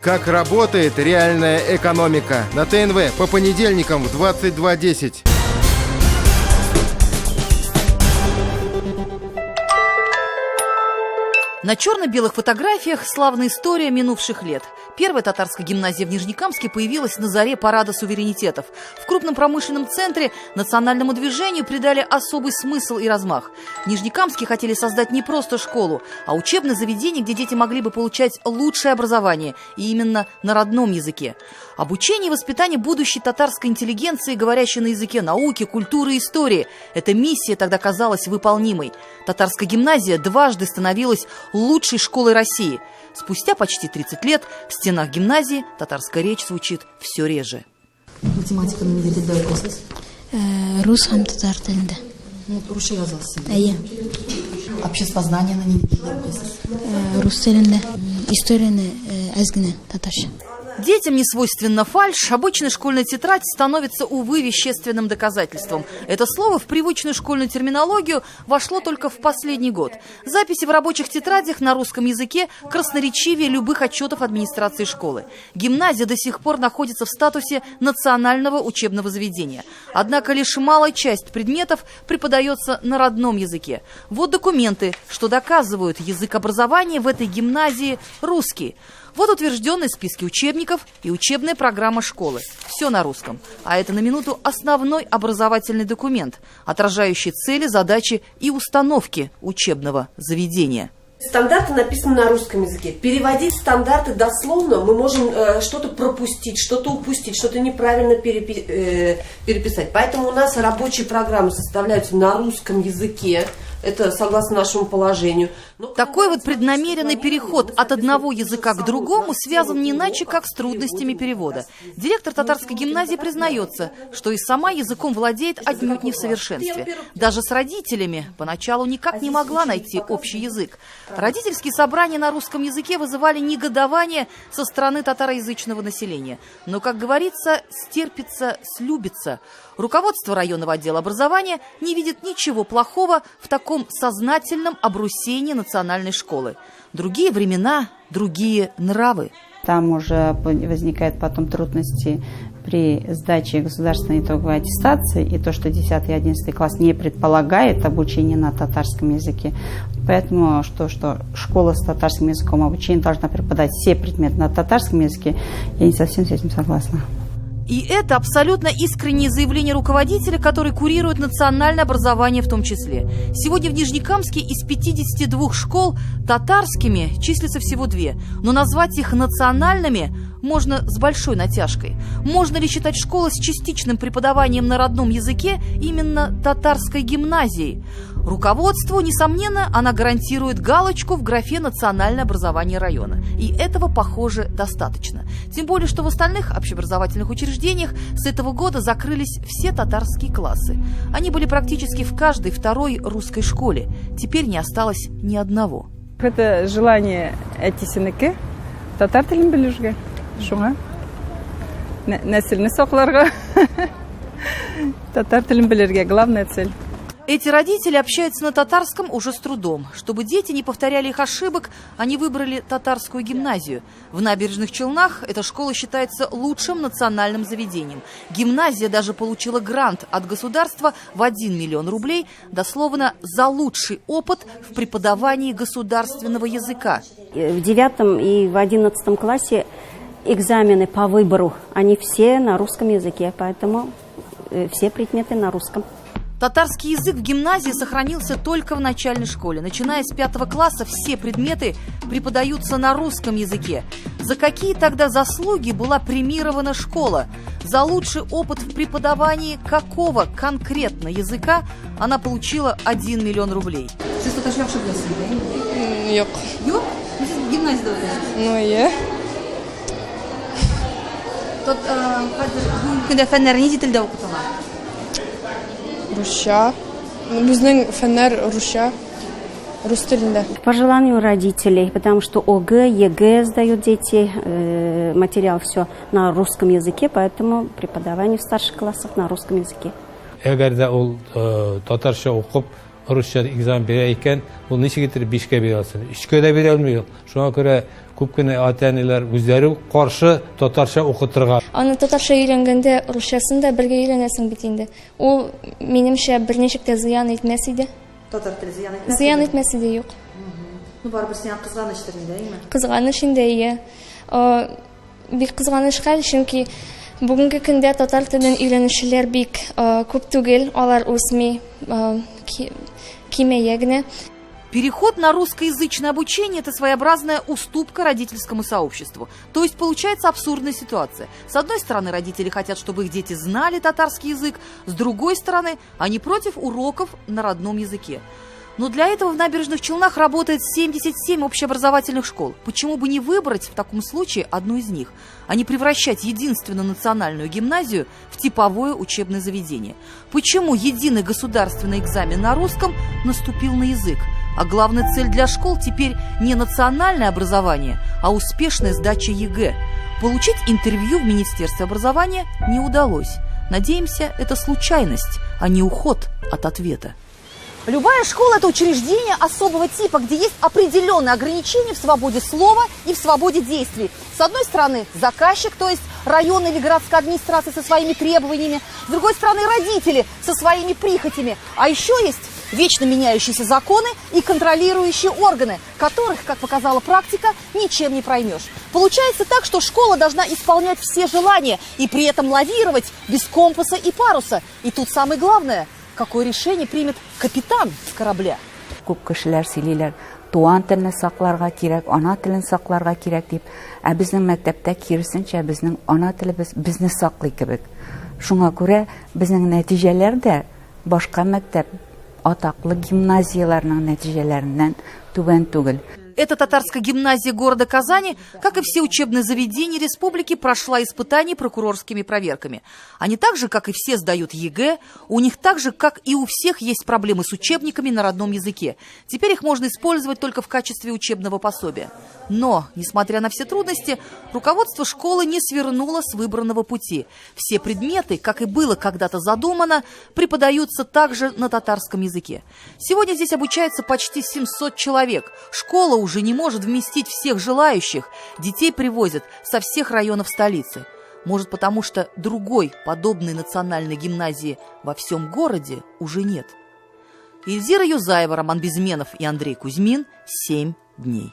Как работает реальная экономика? На ТНВ по понедельникам в 22:10. На черно-белых фотографиях славная история минувших лет. Первая татарская гимназия в Нижнекамске появилась на заре парада суверенитетов. В крупном промышленном центре национальному движению придали особый смысл и размах. В Нижнекамске хотели создать не просто школу, а учебное заведение, где дети могли бы получать лучшее образование, и именно на родном языке. Обучение и воспитание будущей татарской интеллигенции, говорящей на языке науки, культуры и истории. Эта миссия тогда казалась выполнимой. Татарская гимназия дважды становилась лучшей школой России. Спустя почти 30 лет в стенах гимназии татарская речь звучит все реже. Математика на неделе оқисыз? Рус һәм татар телендә. Русча язасыз? Әйе. Обществознание на неделе оқисыз? Рус телендә. Историяны әз генә татарча. Детям не свойственна фальшь, обычная школьная тетрадь становится, увы, вещественным доказательством. Это слово в привычную школьную терминологию вошло только в последний год. Записи в рабочих тетрадях на русском языке красноречивее любых отчетов администрации школы. Гимназия до сих пор находится в статусе национального учебного заведения. Однако лишь малая часть предметов преподается на родном языке. Вот документы, что доказывают, язык образования в этой гимназии русский. Вот утвержденные списки учебников и учебная программа школы. Все на русском. А это на минуту основной образовательный документ, отражающий цели, задачи и установки учебного заведения. Стандарты написаны на русском языке. Переводить стандарты дословно мы можем что-то пропустить, что-то упустить, что-то неправильно переписать. Поэтому у нас рабочие программы составляются на русском языке. Это согласно нашему положению. Такой вот преднамеренный переход от одного языка к другому связан не иначе, как с трудностями перевода. Директор татарской гимназии признается, что и сама языком владеет отнюдь не в совершенстве. Даже с родителями поначалу никак не могла найти общий язык. Родительские собрания на русском языке вызывали негодование со стороны татароязычного населения. Но, как говорится, стерпится, слюбится. Руководство районного отдела образования не видит ничего плохого в таком сознательном обрусении национальной школы. Другие времена, другие нравы. Там уже возникают потом трудности при сдаче государственной итоговой аттестации, и то, что 10 и 11 класс не предполагает обучение на татарском языке. Поэтому, что школа с татарским языком обучения должна преподавать все предметы на татарском языке, я не совсем с этим согласна. И это абсолютно искреннее заявление руководителя, который курирует национальное образование в том числе. Сегодня в Нижнекамске из 52 школ татарскими числится всего 2. Но назвать их национальными можно с большой натяжкой. Можно ли считать школы с частичным преподаванием на родном языке именно татарской гимназией? Руководству, несомненно, она гарантирует галочку в графе «Национальное образование района». И этого, похоже, достаточно. Тем более, что в остальных общеобразовательных учреждениях с этого года закрылись все татарские классы. Они были практически в каждой второй русской школе. Теперь не осталось ни одного. Это желание әтисенеке татар телен белергә. Шуңа нәселне сакларга татар телен белергә главная цель. Эти родители общаются на татарском уже с трудом. Чтобы дети не повторяли их ошибок, они выбрали татарскую гимназию. В Набережных Челнах эта школа считается лучшим национальным заведением. Гимназия даже получила грант от государства в 1 миллион рублей, дословно за лучший опыт в преподавании государственного языка. В 9 и в 11 классе экзамены по выбору, они все на русском языке, поэтому все предметы на русском. Татарский язык в гимназии сохранился только в начальной школе. Начиная с 5 класса все предметы преподаются на русском языке. За какие тогда заслуги была премирована школа? За лучший опыт в преподавании какого конкретно языка она получила 1 миллион рублей? Сіз татарша яхшы беләсез, да? Юк. Юк? Сіз гимназияда оқисыз? Ну, я. Бүгенге көндә фәннәр нинди телдә укытыла? Русча. Безнең фәннәр русча. Рус телендә. По желанию родителей, потому что ОГЭ, ЕГЭ сдают дети, материал все на русском языке, поэтому преподавание в старших классах на русском языке. Эгер дә ул татарча укып Rusça examen бере икән, ул ничек итеп 5-кә бирә алсын? 3-кә дә бирә алмый ул. Шуңа күрә күп кенә ата-аналар үзләре каршы татарча укытырга. Аны татарча өйрәнгәндә русчасын да бергә өйрәнәсең бит инде. Ул минемчә берничек тә зыян итмәс иде. Татар теле зыян итмәс. Зыян итмәс иде, юк. Ну, барыбер сиңа кызганыштыр инде, әйме? Кызганыш инде, ия. Бик кызганыш хәл, чөнки бүгенге көндә татар телен өйрәнүчеләр бик күп түгел, алар үсми, кимәя генә. Переход на русскоязычное обучение – это своеобразная уступка родительскому сообществу. То есть получается абсурдная ситуация. С одной стороны, родители хотят, чтобы их дети знали татарский язык, с другой стороны, они против уроков на родном языке. Но для этого в Набережных Челнах работает 77 общеобразовательных школ. Почему бы не выбрать в таком случае одну из них, а не превращать единственную национальную гимназию в типовое учебное заведение? Почему единый государственный экзамен на русском наступил на язык? А главная цель для школ теперь не национальное образование, а успешная сдача ЕГЭ. Получить интервью в Министерстве образования не удалось. Надеемся, это случайность, а не уход от ответа. Любая школа – это учреждение особого типа, где есть определенные ограничения в свободе слова и в свободе действий. С одной стороны, заказчик, то есть районная или городская администрация со своими требованиями, с другой стороны, родители со своими прихотями. А еще есть вечно меняющиеся законы и контролирующие органы, которых, как показала практика, ничем не проймешь. Получается так, что школа должна исполнять все желания и при этом лавировать без компаса и паруса. И тут самое главное – какое решение примет капитан с корабля. Күп кешеләр сөйлиләр, туган телне сакларга кирәк, ана телен сакларга кирәк дип, ә безнең мәктәптә киресенчә безнең ана телебез безне саклый кебек. Шуңа күрә безнең нәтиҗәләр дә башка мәктәп атаклы гимназияләрнең нәтиҗәләреннән түбән түгел. Эта татарская гимназия города Казани, как и все учебные заведения республики, прошла испытания прокурорскими проверками. Они так же, как и все, сдают ЕГЭ, у них так же, как и у всех, есть проблемы с учебниками на родном языке. Теперь их можно использовать только в качестве учебного пособия. Но, несмотря на все трудности, руководство школы не свернуло с выбранного пути. Все предметы, как и было когда-то задумано, преподаются также на татарском языке. Сегодня здесь обучается почти 700 человек. Школа уже не может вместить всех желающих. Детей привозят со всех районов столицы. Может, потому что другой подобной национальной гимназии во всем городе уже нет. Эльзира Юзаева, Роман Безменов и Андрей Кузьмин. 7 дней.